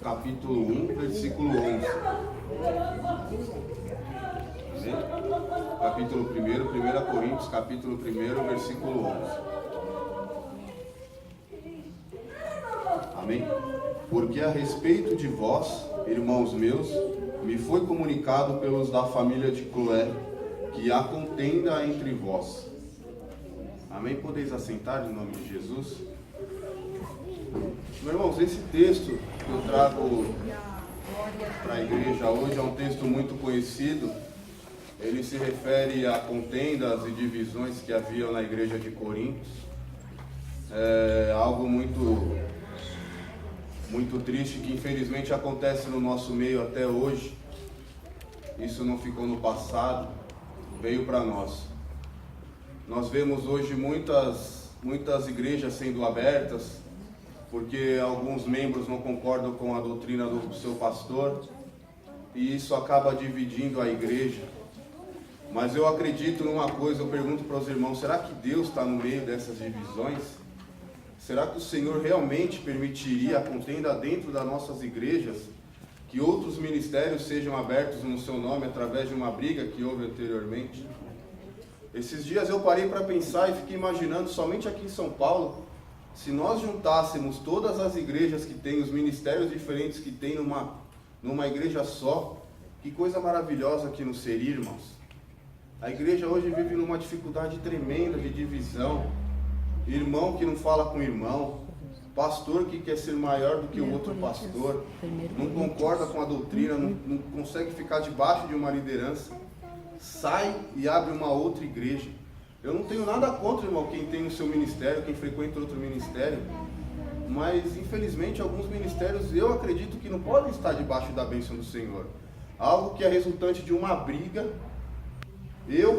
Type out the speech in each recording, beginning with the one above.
capítulo 1, versículo 11. Amém? Capítulo 1 Coríntios, capítulo 1, versículo 11. Amém? Porque a respeito de vós, irmãos meus, me foi comunicado pelos da família de Cloé, que há contenda entre vós. Amém? Podeis assentar em nome de Jesus? Meus irmãos, esse texto que eu trago para a igreja hoje é um texto muito conhecido. Ele se refere a contendas e divisões que haviam na igreja de Coríntios. É algo muito triste que infelizmente acontece no nosso meio até hoje. Isso não ficou no passado, veio para nós. Nós vemos hoje muitas igrejas sendo abertas, porque alguns membros não concordam com a doutrina do seu pastor, e isso acaba dividindo a igreja. Mas eu acredito numa coisa, eu pergunto para os irmãos, será que Deus está no meio dessas divisões? Será que o Senhor realmente permitiria a contenda dentro das nossas igrejas? Que outros ministérios sejam abertos no seu nome através de uma briga que houve anteriormente? Esses dias eu parei para pensar e fiquei imaginando, somente aqui em São Paulo, se nós juntássemos todas as igrejas que tem, os ministérios diferentes que tem numa igreja só, que coisa maravilhosa que não seria, irmãos. A igreja hoje vive numa dificuldade tremenda de divisão. Irmão que não fala com irmão, pastor que quer ser maior do que o outro pastor, não concorda com a doutrina, não consegue ficar debaixo de uma liderança, sai e abre uma outra igreja. Eu não tenho nada contra, irmão, quem tem o seu ministério, quem frequenta outro ministério, mas infelizmente alguns ministérios eu acredito que não podem estar debaixo da bênção do Senhor. Algo que é resultante de uma briga,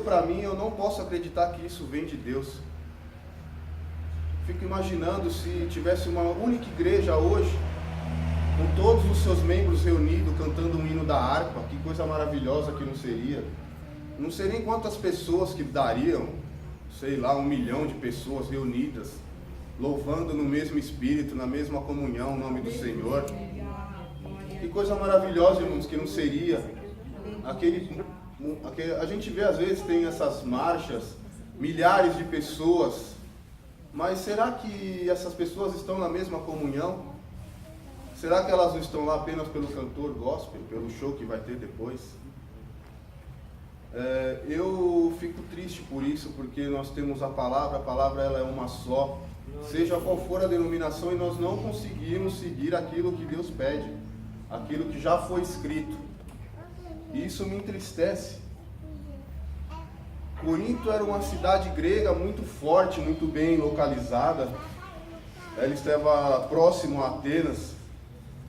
para mim, eu não posso acreditar que isso vem de Deus. Fico imaginando se tivesse uma única igreja hoje, com todos os seus membros reunidos, cantando um hino da harpa, que coisa maravilhosa que não seria. Não sei nem quantas pessoas que dariam, sei lá, 1 milhão de pessoas reunidas, louvando no mesmo espírito, na mesma comunhão, o nome do Senhor. Que coisa maravilhosa, irmãos, que não seria. A gente vê às vezes, tem essas marchas, milhares de pessoas, mas será que essas pessoas estão na mesma comunhão? Será que elas não estão lá apenas pelo cantor gospel, pelo show que vai ter depois? Eu fico triste por isso, porque nós temos a palavra ela é uma só, seja qual for a denominação, e nós não conseguimos seguir aquilo que Deus pede, aquilo que já foi escrito, e isso me entristece. Corinto era uma cidade grega muito forte, muito bem localizada. Ela estava próximo a Atenas.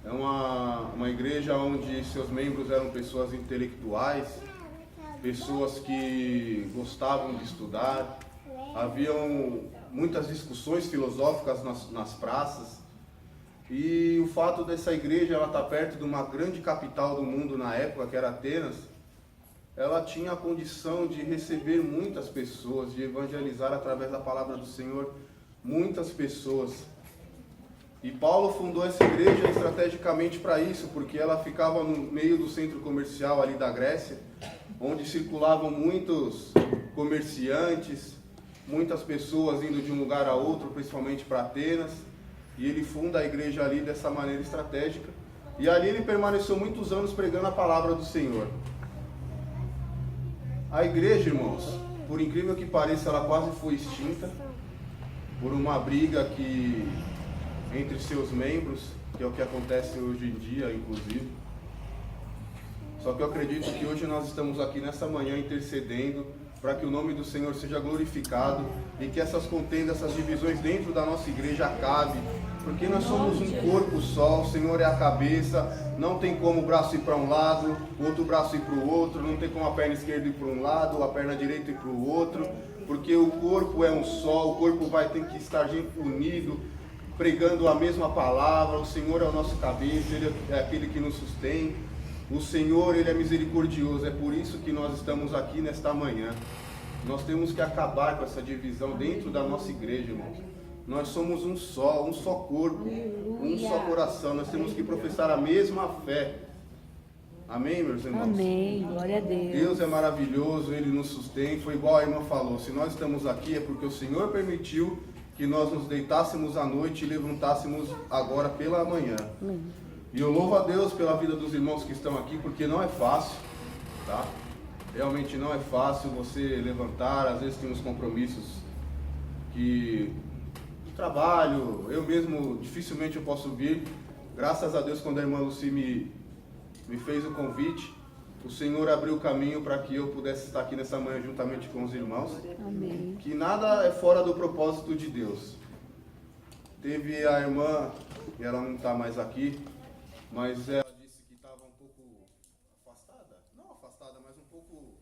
É uma igreja onde seus membros eram pessoas intelectuais, pessoas que gostavam de estudar. Haviam muitas discussões filosóficas nas praças. E o fato dessa igreja ela estar perto de uma grande capital do mundo na época, que era Atenas, ela tinha a condição de receber muitas pessoas, de evangelizar através da palavra do Senhor muitas pessoas. E Paulo fundou essa igreja estrategicamente para isso, porque ela ficava no meio do centro comercial ali da Grécia, onde circulavam muitos comerciantes, muitas pessoas indo de um lugar a outro, principalmente para Atenas, e ele funda a igreja ali dessa maneira estratégica, e ali ele permaneceu muitos anos pregando a palavra do Senhor. A igreja, irmãos, por incrível que pareça, ela quase foi extinta por uma briga entre seus membros, que é o que acontece hoje em dia, inclusive. Só que eu acredito que hoje nós estamos aqui nessa manhã intercedendo para que o nome do Senhor seja glorificado e que essas contendas, essas divisões dentro da nossa igreja acabem, porque nós somos um corpo só, o Senhor é a cabeça, não tem como o braço ir para um lado, o outro braço ir para o outro, não tem como a perna esquerda ir para um lado, a perna direita ir para o outro, porque o corpo é um só, o corpo vai ter que estar unido, pregando a mesma palavra. O Senhor é o nosso cabeça, Ele é aquele que nos sustém. O Senhor, Ele é misericordioso, é por isso que nós estamos aqui nesta manhã. Nós temos que acabar com essa divisão dentro da nossa igreja, irmãos. Nós somos um só corpo, um só coração. Nós temos que professar a mesma fé. Amém, meus irmãos? Amém, glória a Deus. Deus é maravilhoso, Ele nos sustém. Foi igual a irmã falou, se nós estamos aqui é porque o Senhor permitiu que nós nos deitássemos à noite e levantássemos agora pela manhã. E eu louvo a Deus pela vida dos irmãos que estão aqui, porque não é fácil, tá? Realmente não é fácil você levantar, às vezes tem uns compromissos que de trabalho, eu mesmo dificilmente eu posso vir. Graças a Deus, quando a irmã Lucy me fez o convite, o Senhor abriu o caminho para que eu pudesse estar aqui nessa manhã juntamente com os irmãos. Amém. Que nada é fora do propósito de Deus. Teve a irmã, e ela não está mais aqui, mas ela disse que estava um pouco afastada, não afastada, mas um pouco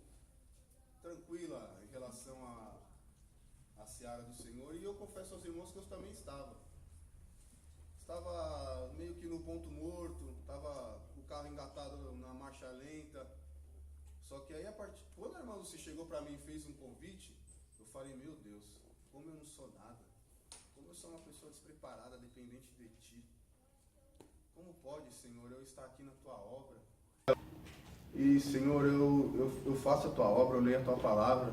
tranquila em relação à seara do Senhor. E eu confesso aos irmãos que eu também estava meio que no ponto morto, estava o carro engatado na marcha lenta. Só que aí, quando a irmã Lucy chegou para mim e fez um convite, eu falei, meu Deus, como eu não sou nada, como eu sou uma pessoa despreparada, dependente de Ti. Como pode, Senhor, eu estar aqui na Tua obra? E, Senhor, eu faço a Tua obra, eu leio a Tua palavra,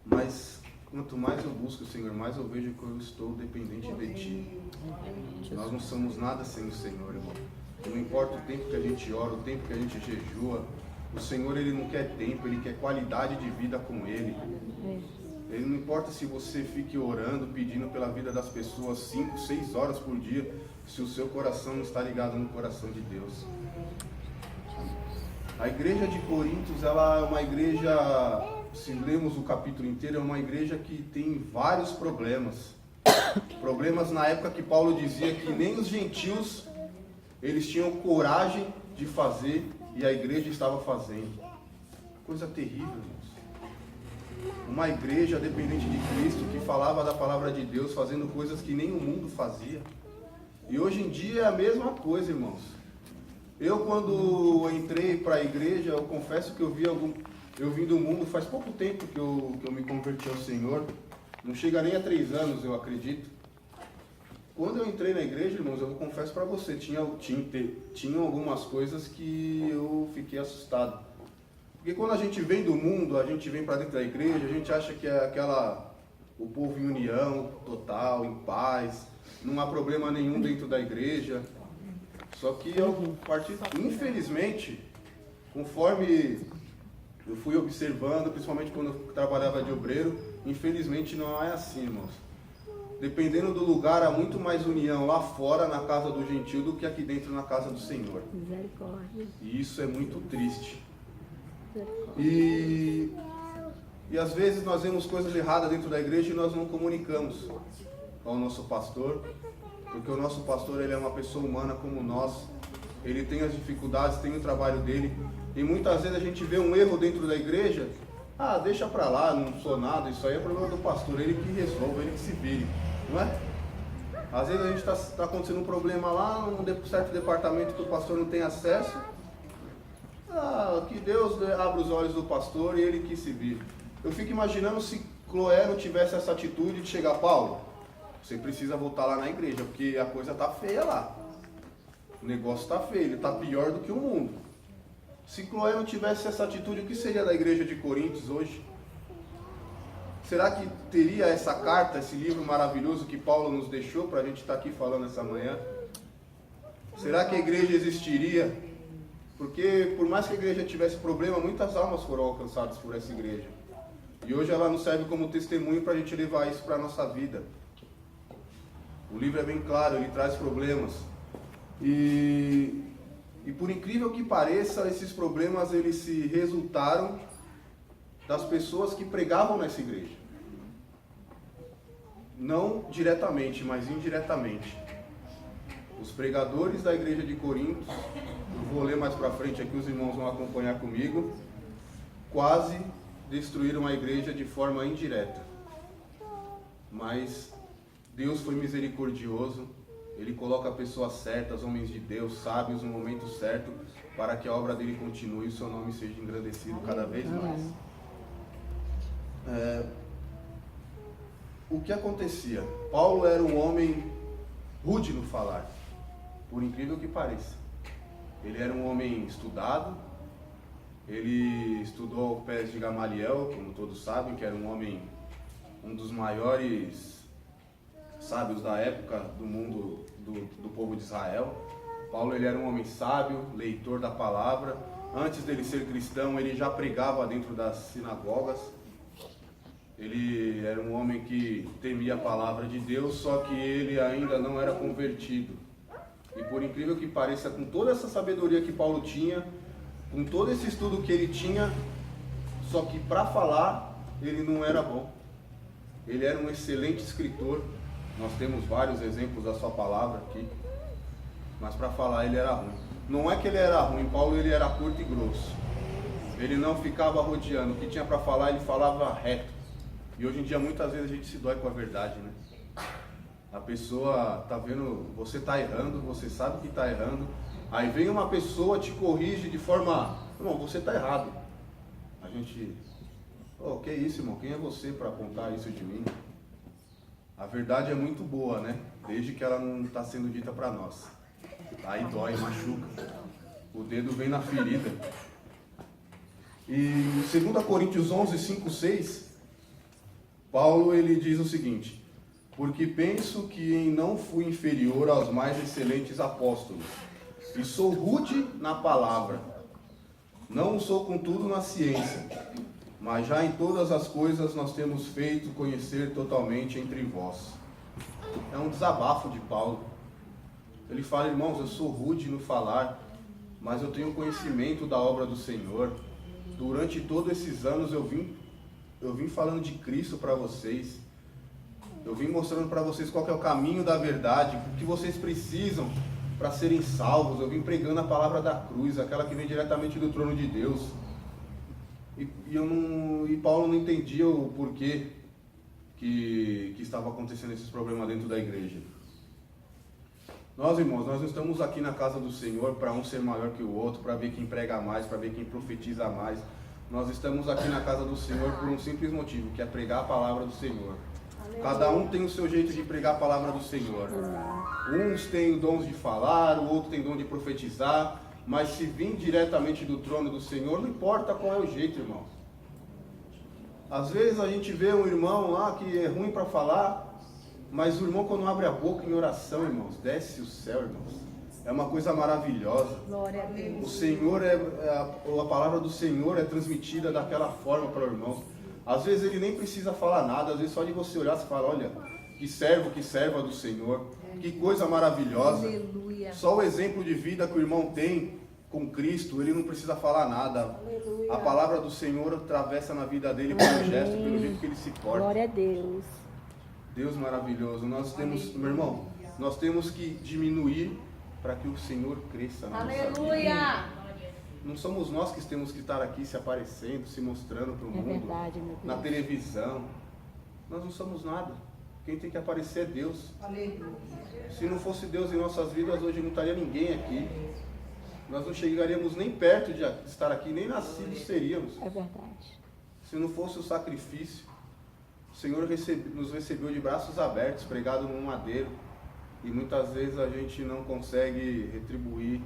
mas quanto mais eu busco, Senhor, mais eu vejo que eu estou dependente de Ti. Nós não somos nada sem o Senhor, irmão. Não importa o tempo que a gente ora, o tempo que a gente jejua, o Senhor, Ele não quer tempo, Ele quer qualidade de vida com Ele. Ele não importa se você fique orando, pedindo pela vida das pessoas 5, 6 horas por dia, se o seu coração não está ligado no coração de Deus. A igreja de Corintos, ela é uma igreja, se lemos o capítulo inteiro, é uma igreja que tem vários problemas. Problemas na época que Paulo dizia que nem os gentios, eles tinham coragem de fazer, e a igreja estava fazendo. Coisa terrível, irmãos. Uma igreja dependente de Cristo, que falava da palavra de Deus, fazendo coisas que nem o mundo fazia. E hoje em dia é a mesma coisa, irmãos. Eu, quando entrei para a igreja, eu confesso que eu vim do mundo faz pouco tempo que eu me converti ao Senhor. Não chega nem a 3 anos, eu acredito. Quando eu entrei na igreja, irmãos, eu confesso para você, tinha algumas coisas que eu fiquei assustado. Porque quando a gente vem do mundo, a gente vem para dentro da igreja, a gente acha que é o povo em união total, em paz, não há problema nenhum dentro da igreja. Só que infelizmente, conforme eu fui observando, principalmente quando eu trabalhava de obreiro, infelizmente não é assim, irmãos. Dependendo do lugar, há muito mais união lá fora, na casa do gentil, do que aqui dentro na casa do Senhor. Misericórdia. E isso é muito triste. E às vezes nós vemos coisas erradas dentro da igreja e nós não comunicamos ao nosso pastor, porque o nosso pastor, ele é uma pessoa humana como nós, ele tem as dificuldades, tem o trabalho dele, e muitas vezes a gente vê um erro dentro da igreja, deixa pra lá, não sou nada, isso aí é problema do pastor, ele que resolve, ele que se vire, não é? Às vezes a gente está acontecendo um problema lá, num certo departamento que o pastor não tem acesso, que Deus abra os olhos do pastor e ele que se vire. Eu fico imaginando se Cloé não tivesse essa atitude de chegar, Paulo, você precisa voltar lá na igreja, porque a coisa tá feia lá. O negócio tá feio, ele tá pior do que o mundo. Se Cloé não tivesse essa atitude, o que seria da igreja de Coríntios hoje? Será que teria essa carta, esse livro maravilhoso que Paulo nos deixou para a gente estar aqui falando essa manhã? Será que a igreja existiria? Porque por mais que a igreja tivesse problema, muitas almas foram alcançadas por essa igreja. E hoje ela nos serve como testemunho para a gente levar isso para a nossa vida. O livro é bem claro, ele traz problemas. E por incrível que pareça, esses problemas eles se resultaram das pessoas que pregavam nessa igreja. Não diretamente, mas indiretamente. Os pregadores da igreja de Corinto, eu vou ler mais para frente aqui, os irmãos vão acompanhar comigo, quase destruíram a igreja de forma indireta. Mas Deus foi misericordioso, Ele coloca pessoas certas, homens de Deus, sábios no momento certo, para que a obra dele continue e o seu nome seja engrandecido cada vez mais. o que acontecia? Paulo era um homem rude no falar, por incrível que pareça. Ele era um homem estudado, ele estudou aos pés de Gamaliel, como todos sabem, que era um homem, um dos maiores sábios da época do mundo, do povo de Israel. Paulo, ele era um homem sábio, leitor da palavra. Antes dele ser cristão, ele já pregava dentro das sinagogas. Ele era um homem que temia a palavra de Deus, só que ele ainda não era convertido. E por incrível que pareça, com toda essa sabedoria que Paulo tinha, com todo esse estudo que ele tinha, só que para falar, ele não era bom. Ele era um excelente escritor. Nós temos vários exemplos da sua palavra aqui. Mas para falar ele era ruim. Não é que ele era ruim, Paulo ele era curto e grosso. Ele não ficava rodeando. O que tinha para falar, ele falava reto. E hoje em dia muitas vezes a gente se dói com a verdade, né? A pessoa tá vendo, você tá errando, você sabe que tá errando. Aí vem uma pessoa, te corrige de forma, irmão, você tá errado. A gente, que isso, irmão? Quem é você para apontar isso de mim? A verdade é muito boa, né? Desde que ela não está sendo dita para nós. Aí dói, machuca. O dedo vem na ferida. E em 2 Coríntios 11, 5, 6, Paulo ele diz o seguinte: porque penso que em não fui inferior aos mais excelentes apóstolos, e sou rude na palavra. Não o sou contudo na ciência, mas já em todas as coisas nós temos feito conhecer totalmente entre vós. É um desabafo de Paulo. Ele fala, irmãos, eu sou rude no falar, mas eu tenho conhecimento da obra do Senhor. Durante todos esses anos eu vim falando de Cristo para vocês. Eu vim mostrando para vocês qual que é o caminho da verdade, o que vocês precisam para serem salvos. Eu vim pregando a palavra da cruz, aquela que vem diretamente do trono de Deus. E Paulo não entendia o porquê que estava acontecendo esses problemas dentro da igreja. Nós, irmãos, nós não estamos aqui na casa do Senhor para um ser maior que o outro, para ver quem prega mais, para ver quem profetiza mais. Nós estamos aqui na casa do Senhor por um simples motivo, que é pregar a palavra do Senhor. Cada um tem o seu jeito de pregar a palavra do Senhor. Uns têm dons de falar, o outro tem dom de profetizar, mas se vir diretamente do trono do Senhor, não importa qual é o jeito, irmão. Às vezes a gente vê um irmão lá que é ruim para falar, mas o irmão quando abre a boca em oração, irmãos, desce o céu, irmãos. É uma coisa maravilhosa. Glória a Deus. O Senhor a palavra do Senhor é transmitida daquela forma para o irmão. Às vezes ele nem precisa falar nada, às vezes só de você olhar, você fala, olha, que serva do Senhor, que coisa maravilhosa. Aleluia. Só o exemplo de vida que o irmão tem com Cristo, ele não precisa falar nada. Aleluia. A palavra do Senhor atravessa na vida dele pelo gesto, pelo jeito que ele se porta. Glória a Deus. Deus maravilhoso. Nós temos, meu irmão, nós temos que diminuir para que o Senhor cresça na nossa vida. Aleluia. Não somos nós que temos que estar aqui se aparecendo, se mostrando para o É mundo, verdade, meu Deus. na televisão. Nós não somos nada. Quem tem que aparecer é Deus. Se não fosse Deus em nossas vidas, hoje não estaria ninguém aqui. Nós não chegaríamos nem perto de estar aqui, nem nascidos seríamos. É verdade. Se não fosse o sacrifício, o Senhor nos recebeu de braços abertos, pregado num madeiro. E muitas vezes a gente não consegue retribuir,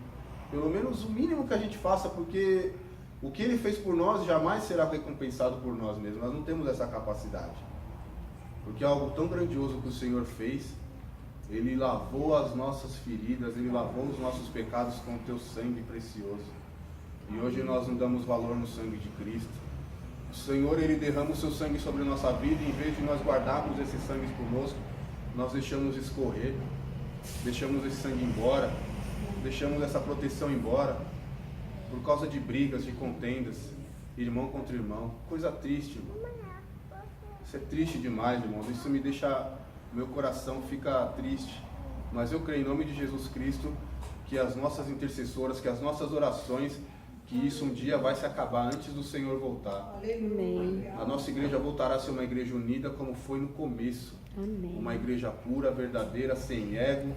pelo menos o mínimo que a gente faça, porque o que Ele fez por nós jamais será recompensado por nós mesmos. Nós não temos essa capacidade. Porque é algo tão grandioso que o Senhor fez. Ele lavou as nossas feridas, Ele lavou os nossos pecados com o Teu sangue precioso. E hoje nós não damos valor no sangue de Cristo. O Senhor, Ele derrama o Seu sangue sobre a nossa vida, e em vez de nós guardarmos esse sangue conosco, nós deixamos escorrer, deixamos esse sangue embora, deixamos essa proteção embora, por causa de brigas, de contendas, irmão contra irmão. Coisa triste, irmão. Isso é triste demais, irmãos. Isso me deixa, meu coração fica triste. Mas eu creio em nome de Jesus Cristo que as nossas intercessoras, que as nossas orações, que isso um dia vai se acabar antes do Senhor voltar. Amém. A nossa igreja voltará a ser uma igreja unida como foi no começo. Amém. Uma igreja pura, verdadeira, sem ego.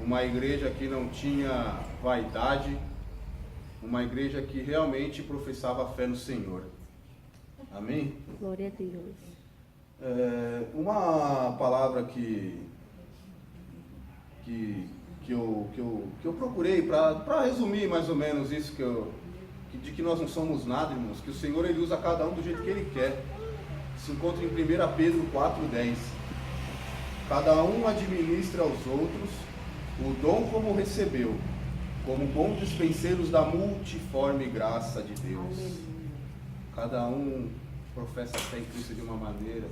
Uma igreja que não tinha vaidade. Uma igreja que realmente professava a fé no Senhor. Amém? Glória a Deus. Uma palavra que eu procurei para resumir mais ou menos isso de que nós não somos nada, irmãos, que o Senhor ele usa cada um do jeito que Ele quer. Se encontra em 1 Pedro 4,10. Cada um administra aos outros o dom como recebeu, como bons dispenseiros da multiforme graça de Deus. Cada um professa fé em Cristo de uma maneira,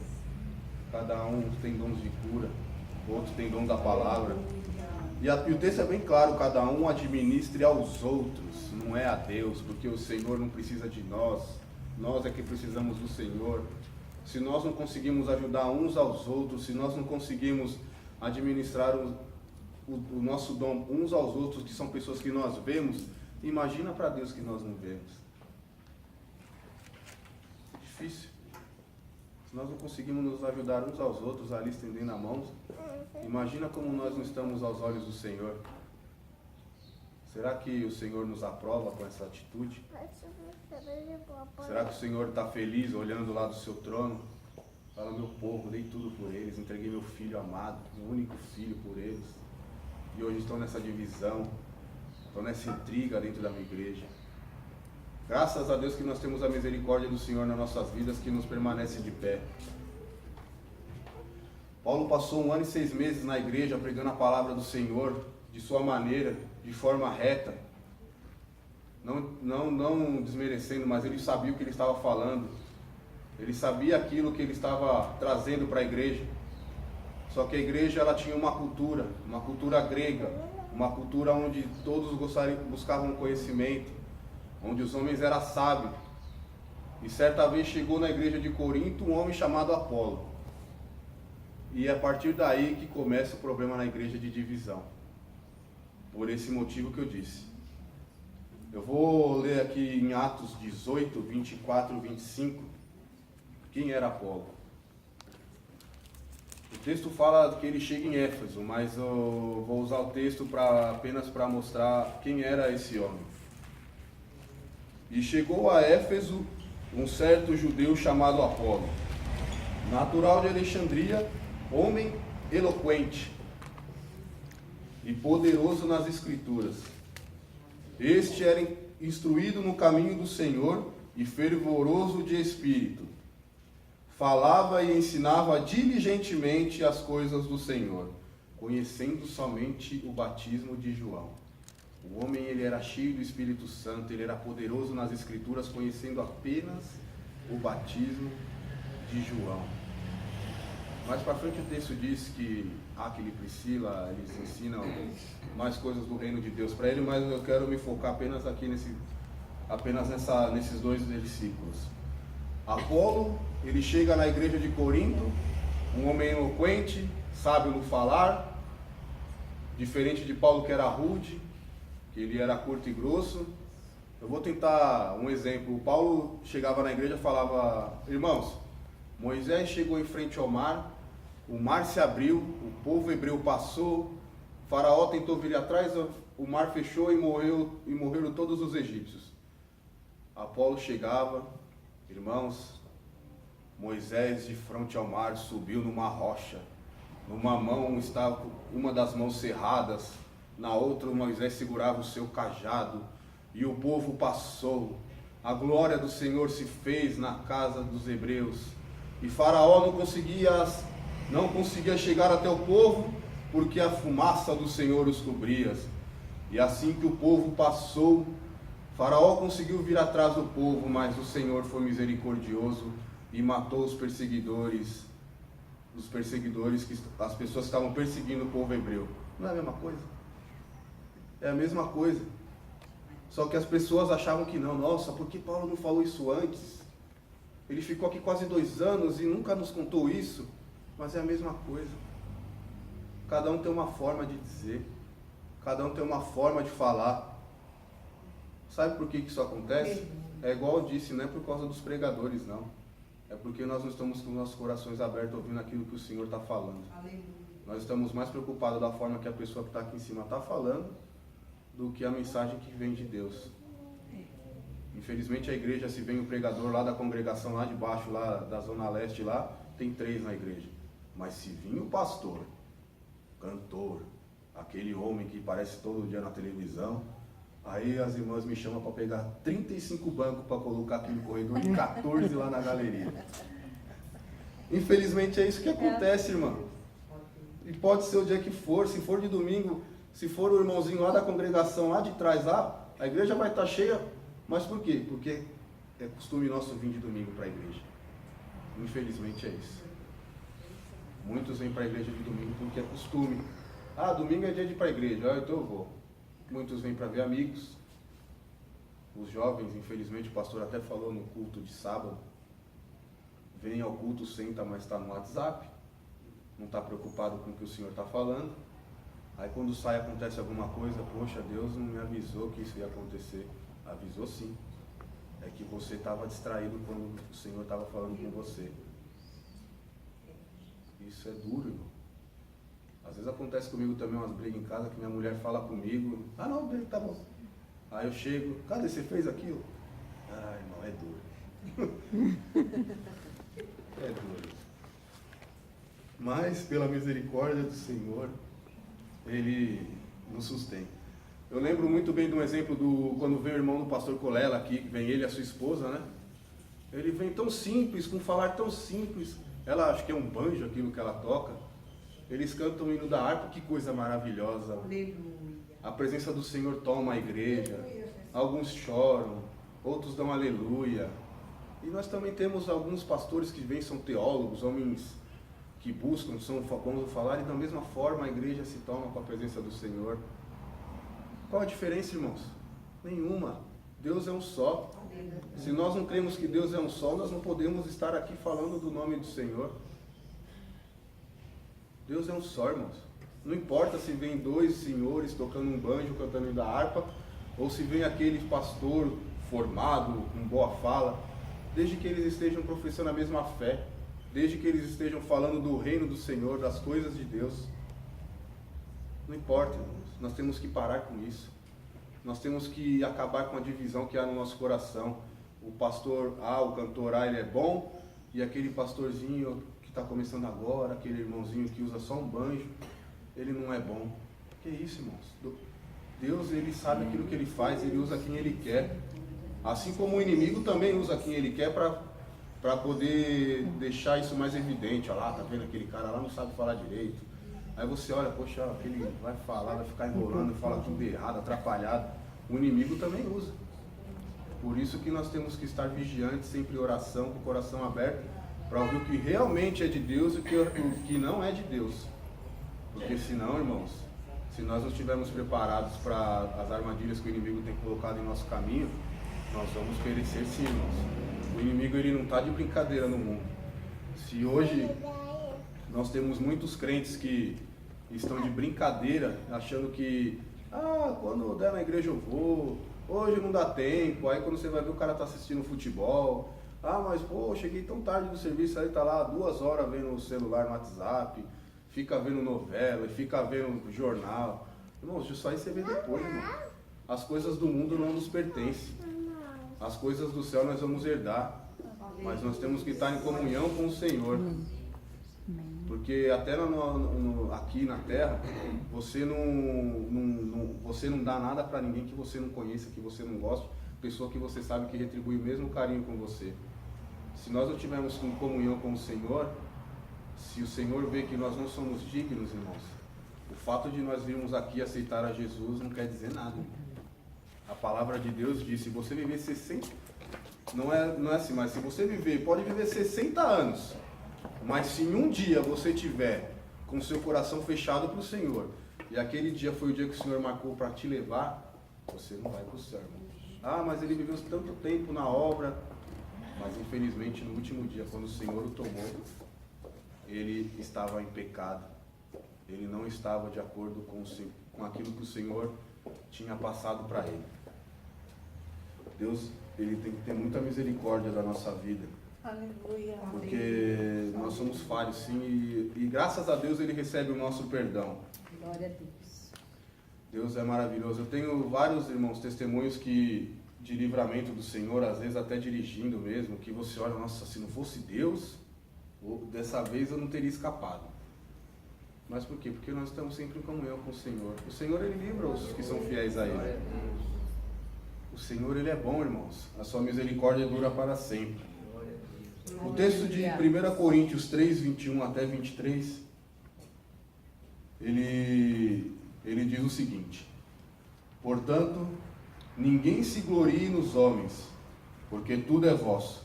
cada um tem dons de cura, outros tem dom da palavra. E o texto é bem claro, cada um administre aos outros, não é a Deus, porque o Senhor não precisa de nós, nós é que precisamos do Senhor. Se nós não conseguimos ajudar uns aos outros, se nós não conseguimos administrar o nosso dom uns aos outros, que são pessoas que nós vemos, imagina para Deus que nós não vemos. Difícil. Se nós não conseguimos nos ajudar uns aos outros ali estendendo a mão, imagina como nós não estamos aos olhos do Senhor. Será que o Senhor nos aprova com essa atitude? Será que o Senhor está feliz olhando lá do seu trono? Fala, meu povo, dei tudo por eles, entreguei meu filho amado, meu único filho por eles. E hoje estão nessa divisão, estão nessa intriga dentro da minha igreja. Graças a Deus que nós temos a misericórdia do Senhor nas nossas vidas, que nos permanece de pé. Paulo passou 1 ano e 6 meses na igreja pregando a palavra do Senhor de sua maneira, de forma reta. Não desmerecendo, mas ele sabia o que ele estava falando. Ele sabia aquilo que ele estava trazendo para a igreja. Só que a igreja ela tinha uma cultura grega, uma cultura onde todos buscavam conhecimento, onde os homens eram sábios. E certa vez chegou na igreja de Corinto um homem chamado Apolo. E é a partir daí que começa o problema na igreja de divisão. Por esse motivo que eu disse. Eu vou ler aqui em Atos 18, 24 e 25. Quem era Apolo? O texto fala que ele chega em Éfeso, mas eu vou usar o texto apenas para mostrar quem era esse homem. E chegou a Éfeso um certo judeu chamado Apolo, natural de Alexandria, homem eloquente e poderoso nas Escrituras. Este era instruído no caminho do Senhor e fervoroso de espírito. Falava e ensinava diligentemente as coisas do Senhor, conhecendo somente o batismo de João. O homem ele era cheio do Espírito Santo, ele era poderoso nas Escrituras, conhecendo apenas o batismo de João. Mais para frente o texto diz que Aquila e Priscila, eles ensinam mais coisas do reino de Deus para ele, mas eu quero me focar apenas aqui nesses 2 versículos. Apolo, ele chega na igreja de Corinto, um homem eloquente, sábio no falar, diferente de Paulo que era rude, que ele era curto e grosso. Eu vou tentar um exemplo. O Paulo chegava na igreja e falava: irmãos, Moisés chegou em frente ao mar, o mar se abriu, o povo hebreu passou, Faraó tentou vir atrás, o mar fechou e morreram todos os egípcios. Apolo chegava: irmãos, Moisés de frente ao mar subiu numa rocha, numa mão estava uma das mãos cerradas, na outra Moisés segurava o seu cajado, e o povo passou. A glória do Senhor se fez na casa dos hebreus, e Faraó não conseguia chegar até o povo, porque a fumaça do Senhor os cobria. E assim que o povo passou, Faraó conseguiu vir atrás do povo, mas o Senhor foi misericordioso e matou os perseguidores, que as pessoas que estavam perseguindo o povo hebreu. Não é a mesma coisa? É a mesma coisa. Só que as pessoas achavam que não. Nossa, por que Paulo não falou isso antes? Ele ficou aqui quase 2 anos e nunca nos contou isso. Mas é a mesma coisa. Cada um tem uma forma de dizer. Cada um tem uma forma de falar. Sabe por que isso acontece? É igual eu disse, não é por causa dos pregadores, não. É porque nós não estamos com nossos corações abertos ouvindo aquilo que o Senhor está falando. Aleluia. Nós estamos mais preocupados da forma que a pessoa que está aqui em cima está falando do que a mensagem que vem de Deus. Infelizmente a igreja, se vem o pregador lá da congregação lá de baixo, lá da Zona Leste lá, tem 3 na igreja. Mas se vir o pastor, cantor, aquele homem que aparece todo dia na televisão, aí as irmãs me chamam para pegar 35 bancos para colocar aqui no corredor e 14 lá na galeria. Infelizmente é isso que acontece, irmã. E pode ser o dia que for, se for de domingo, se for o irmãozinho lá da congregação, lá de trás, lá, a igreja vai estar cheia. Mas por quê? Porque é costume nosso vir de domingo para a igreja. Infelizmente é isso. Muitos vêm para a igreja de domingo porque é costume. Ah, domingo é dia de ir para a igreja, então eu vou. Muitos vêm para ver amigos. Os jovens, infelizmente, o pastor até falou no culto de sábado, vem ao culto, senta, mas está no WhatsApp, não está preocupado com o que o Senhor está falando. Aí quando sai acontece alguma coisa, poxa, Deus não me avisou que isso ia acontecer. Avisou sim. É que você estava distraído quando o Senhor estava falando com você. Isso é duro, irmão. Às vezes acontece comigo também umas brigas em casa que minha mulher fala comigo, ah não, bem, tá bom. Aí eu chego, cadê, você fez aquilo? Ah, irmão, é duro. É duro. Mas pela misericórdia do Senhor, Ele nos sustém. Eu lembro muito bem de um exemplo quando vem o irmão do pastor Colela aqui, que vem ele e a sua esposa, né? Ele vem tão simples, com um falar tão simples. Ela, acho que é um banjo aquilo que ela toca. Eles cantam o hino da harpa, que coisa maravilhosa. Aleluia. A presença do Senhor toma a igreja. Alguns choram, outros dão aleluia. E nós também temos alguns pastores que vêm, são teólogos, homens que buscam, são bons a falar, e da mesma forma a igreja se toma com a presença do Senhor. Qual a diferença, irmãos? Nenhuma. Deus é um só. Se nós não cremos que Deus é um só, nós não podemos estar aqui falando do nome do Senhor. Deus é um só, irmãos. Não importa se vem 2 senhores tocando um banjo, cantando da harpa, ou se vem aquele pastor formado, com boa fala, desde que eles estejam professando a mesma fé, desde que eles estejam falando do reino do Senhor, das coisas de Deus. Não importa, irmãos. Nós temos que parar com isso. Nós temos que acabar com a divisão que há no nosso coração. O pastor A, o cantor A, ele é bom, e aquele pastorzinho que está começando agora, aquele irmãozinho que usa só um banjo, ele não é bom. Que isso, irmãos? Deus, ele sabe aquilo que ele faz, ele usa quem ele quer. Assim como o inimigo também usa quem ele quer para poder deixar isso mais evidente. Olha lá, tá vendo aquele cara lá, não sabe falar direito. Aí você olha, poxa, aquele vai falar, vai ficar enrolando, fala tudo errado, atrapalhado. O inimigo também usa. Por isso que nós temos que estar vigiantes, sempre em oração, com o coração aberto, para ouvir o que realmente é de Deus e o que não é de Deus. Porque senão, irmãos, se nós não estivermos preparados para as armadilhas que o inimigo tem colocado em nosso caminho, nós vamos perecer sim, irmãos. O inimigo, ele não está de brincadeira no mundo. Se hoje nós temos muitos crentes que estão de brincadeira, achando que, quando der na igreja eu vou, hoje não dá tempo, aí quando você vai ver o cara está assistindo futebol, mas pô, cheguei tão tarde do serviço, aí está lá 2 horas vendo o celular no WhatsApp, fica vendo novela, fica vendo jornal. Irmãos, isso aí você vê depois, irmão. As coisas do mundo não nos pertencem. As coisas do céu nós vamos herdar. Mas nós temos que estar em comunhão com o Senhor. Porque até aqui na terra, você não dá nada para ninguém que você não conheça, que você não goste, pessoa que você sabe que retribui o mesmo carinho com você. Se nós não tivermos comunhão com o Senhor, se o Senhor vê que nós não somos dignos, irmãos, o fato de nós virmos aqui aceitar a Jesus não quer dizer nada. A palavra de Deus diz, se você viver 60, não é assim, mas se você pode viver 60 anos, mas se em um dia você tiver com o seu coração fechado para o Senhor, e aquele dia foi o dia que o Senhor marcou para te levar, você não vai para o céu, irmão. Mas ele viveu tanto tempo na obra, mas infelizmente no último dia, quando o Senhor o tomou, ele estava em pecado, ele não estava de acordo com aquilo que o Senhor tinha passado para ele. Deus, ele tem que ter muita misericórdia da nossa vida. Aleluia. Porque nós somos falhos, sim, e graças a Deus ele recebe o nosso perdão. Glória a Deus. Deus é maravilhoso. Eu tenho vários, irmãos, testemunhos de livramento do Senhor, às vezes até dirigindo mesmo, que você olha, nossa, se não fosse Deus, dessa vez eu não teria escapado. Mas por quê? Porque nós estamos sempre em comunhão com o Senhor. O Senhor, Ele livra os que são fiéis a Ele. O Senhor, Ele é bom, irmãos. A sua misericórdia dura para sempre. O texto de 1 Coríntios 3, 21 até 23, ele diz o seguinte: portanto, ninguém se glorie nos homens, porque tudo é vosso,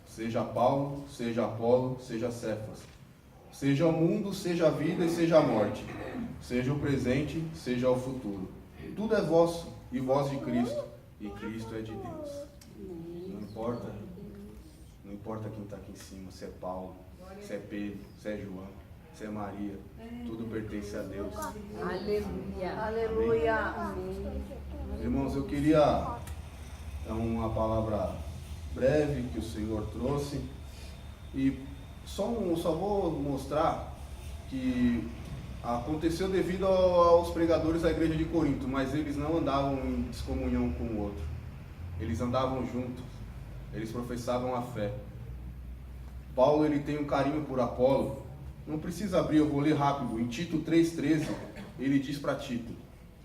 seja Paulo, seja Apolo, seja Cefas, seja o mundo, seja a vida e seja a morte, seja o presente, seja o futuro. Tudo é vosso e vós de Cristo, e Cristo é de Deus. Não importa quem está aqui em cima, se é Paulo, se é Pedro, se é João, se é Maria, tudo pertence a Deus. Aleluia. Aleluia. Irmãos, eu queria dar uma palavra breve que o Senhor trouxe e só vou mostrar que aconteceu devido aos pregadores da igreja de Corinto, mas eles não andavam em descomunhão um com o outro, eles andavam juntos, eles professavam a fé. Paulo, ele tem um carinho por Apolo. Não precisa abrir, eu vou ler rápido. Em Tito 3,13, ele diz para Tito: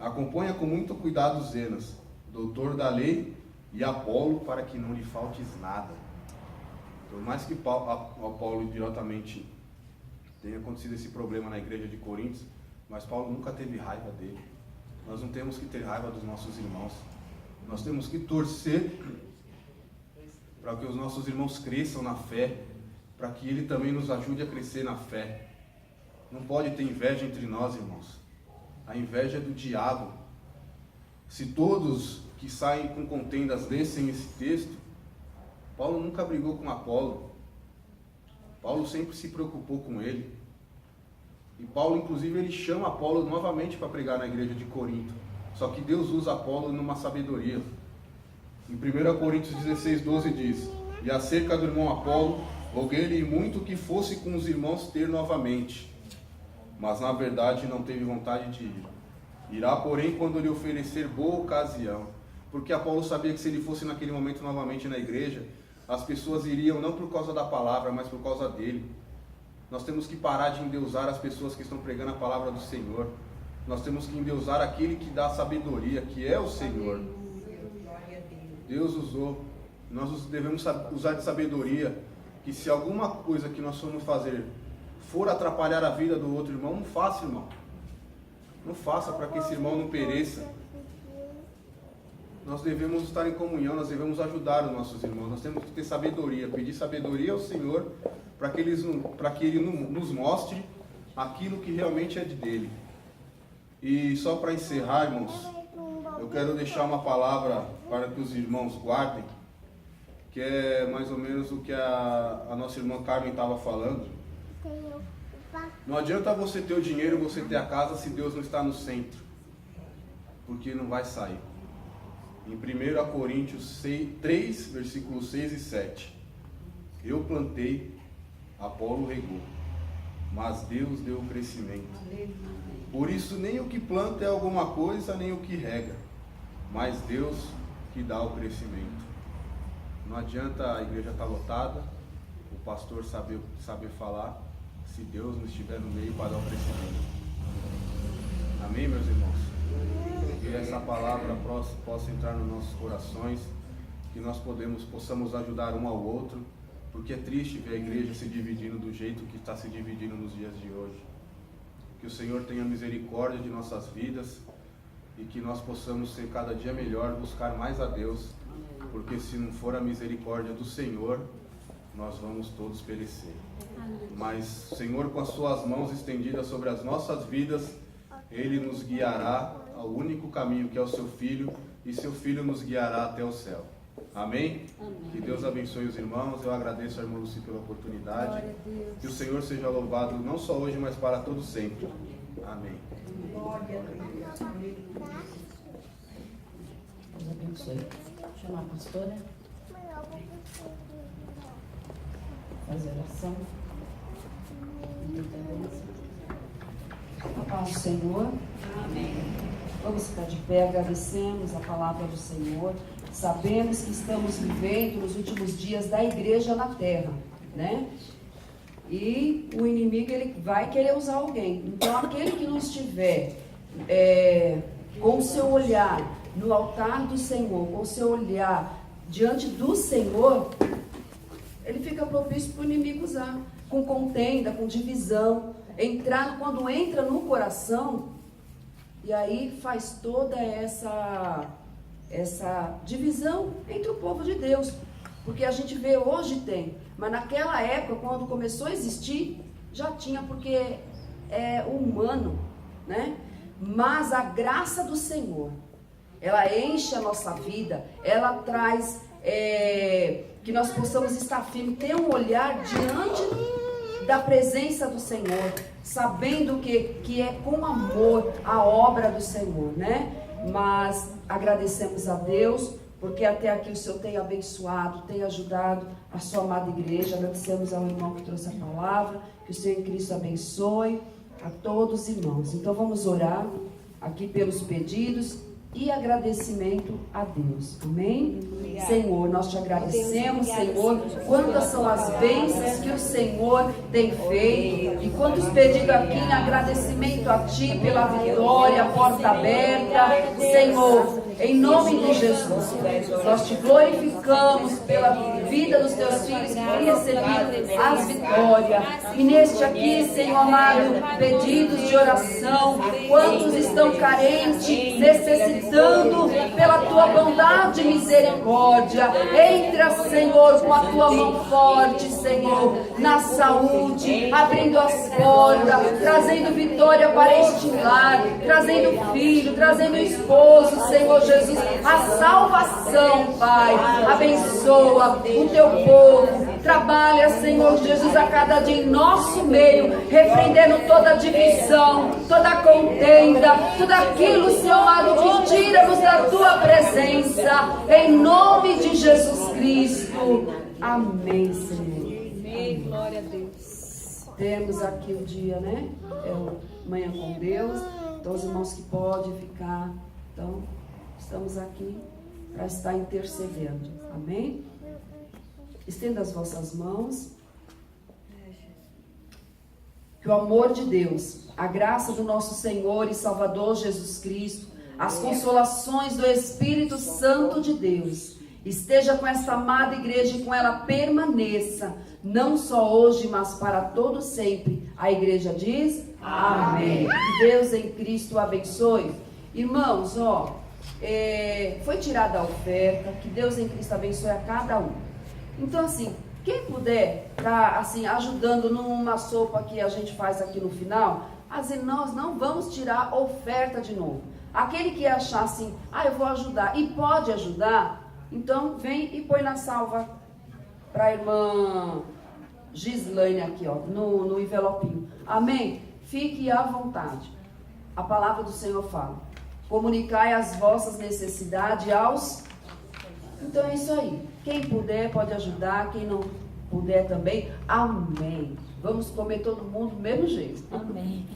acompanha com muito cuidado Zenas, doutor da lei, e Apolo, para que não lhe faltes nada. Por mais que Paulo diretamente tenha acontecido esse problema na igreja de Coríntios, mas Paulo nunca teve raiva dele. Nós não temos que ter raiva dos nossos irmãos. Nós temos que torcer para que os nossos irmãos cresçam na fé, para que Ele também nos ajude a crescer na fé. Não pode ter inveja entre nós, irmãos. A inveja é do diabo. Se todos que saem com contendas lessem esse texto, Paulo nunca brigou com Apolo. Paulo sempre se preocupou com ele. E Paulo, inclusive, ele chama Apolo novamente para pregar na igreja de Corinto. Só que Deus usa Apolo numa sabedoria. Em 1 Coríntios 16:12 diz: e acerca do irmão Apolo, roguei-lhe muito que fosse com os irmãos ter novamente, mas na verdade não teve vontade de ir. Irá, porém, quando lhe oferecer boa ocasião. Porque Apolo sabia que se ele fosse naquele momento novamente na igreja, as pessoas iriam não por causa da palavra, mas por causa dele. Nós temos que parar de endeusar as pessoas que estão pregando a palavra do Senhor. Nós temos que endeusar aquele que dá sabedoria, que é o Senhor. Deus usou. Nós devemos usar de sabedoria, que se alguma coisa que nós formos fazer for atrapalhar a vida do outro irmão, não faça, irmão. Não faça, para que esse irmão não pereça. Nós devemos estar em comunhão, nós devemos ajudar os nossos irmãos. Nós temos que ter sabedoria, pedir sabedoria ao Senhor, para que Ele nos mostre aquilo que realmente é dele. E só para encerrar, irmãos, eu quero deixar uma palavra para que os irmãos guardem, que é mais ou menos o que a nossa irmã Carmen estava falando. Não adianta você ter o dinheiro, você ter a casa, se Deus não está no centro, porque não vai sair. Em 1 Coríntios 3, versículos 6 e 7. Eu plantei, Apolo regou, mas Deus deu o crescimento. Por isso nem o que planta é alguma coisa, nem o que rega, mas Deus que dá o crescimento. Não adianta a igreja estar lotada, o pastor saber falar, se Deus não estiver no meio para dar o crescimento. Amém, meus irmãos? Que essa palavra possa entrar nos nossos corações, que nós possamos ajudar um ao outro, porque é triste ver a igreja se dividindo do jeito que está se dividindo nos dias de hoje. Que o Senhor tenha misericórdia de nossas vidas e que nós possamos ser cada dia melhor, buscar mais a Deus, porque se não for a misericórdia do Senhor, nós vamos todos perecer. Mas o Senhor, com as suas mãos estendidas sobre as nossas vidas, Ele nos guiará ao único caminho, que é o seu Filho, e seu Filho nos guiará até o céu. Amém? Amém. Que Deus abençoe os irmãos. Eu agradeço a irmã Lucy pela oportunidade. Que o Senhor seja louvado não só hoje, mas para todo sempre. Amém. Glória a Deus. Deus abençoe. Chamar a pastora. Fazer oração. A paz do Senhor. Amém. Vamos ficar de pé, agradecemos a palavra do Senhor. Sabemos que estamos vivendo nos últimos dias da igreja na terra, né? E o inimigo, ele vai querer usar alguém. Então, aquele que não estiver com o seu olhar no altar do Senhor, com o seu olhar diante do Senhor, ele fica propício para o inimigo usar, com contenda, com divisão, quando entra no coração, e aí faz toda essa divisão entre o povo de Deus, porque a gente vê hoje tem, mas naquela época, quando começou a existir, já tinha, porque é humano, né? Mas a graça do Senhor, ela enche a nossa vida, ela traz que nós possamos estar firmes, ter um olhar diante da presença do Senhor, sabendo que é com amor a obra do Senhor, né? Mas agradecemos a Deus, porque até aqui o Senhor tem abençoado, tem ajudado a sua amada igreja. Agradecemos ao irmão que trouxe a palavra, que o Senhor em Cristo abençoe a todos os irmãos. Então vamos orar aqui pelos pedidos e agradecimento a Deus. Amém? Obrigada. Senhor, nós te agradecemos, Deus, Senhor, quantas são as bênçãos que o Senhor tem feito, e quantos pedidos aqui em agradecimento a Ti pela vitória, porta aberta, Senhor, em nome de Jesus, nós te glorificamos pela vida dos teus filhos que recebido as vitórias. E neste aqui, Senhor amado, pedidos de oração, quantos estão carentes, necessitando pela tua bondade e misericórdia. Entra, Senhor, com a tua mão forte, Senhor, na saúde, abrindo as portas, trazendo vitória para este lar, trazendo filho, trazendo esposo, Senhor Jesus, a salvação, Pai. Abençoa o teu povo, trabalha, Senhor Jesus, a cada dia em nosso meio, repreendendo toda divisão, toda contenda, tudo aquilo, Senhor amado, que tira-nos da tua presença, em nome de Jesus Cristo. Amém, Senhor. Amém, glória a Deus. Temos aqui o dia, né? É o Manhã com Deus. Então, os irmãos que podem ficar, então, estamos aqui para estar intercedendo. Amém? Estenda as vossas mãos. Que o amor de Deus, a graça do nosso Senhor e Salvador Jesus Cristo, as consolações do Espírito Santo de Deus, esteja com esta amada igreja e com ela permaneça, não só hoje, mas para todo sempre. A igreja diz: amém. Que Deus em Cristo abençoe. Irmãos, foi tirada a oferta, que Deus em Cristo abençoe a cada um. Então, assim, quem puder estar, assim, ajudando numa sopa que a gente faz aqui no final, assim, nós não vamos tirar oferta de novo. Aquele que achar assim, eu vou ajudar, e pode ajudar, então vem e põe na salva para a irmã Gislaine aqui, no envelopinho. Amém? Fique à vontade. A palavra do Senhor fala: comunicai as vossas necessidades aos... Então é isso aí. Quem puder pode ajudar, quem não puder também. Amém. Vamos comer todo mundo do mesmo jeito. Amém.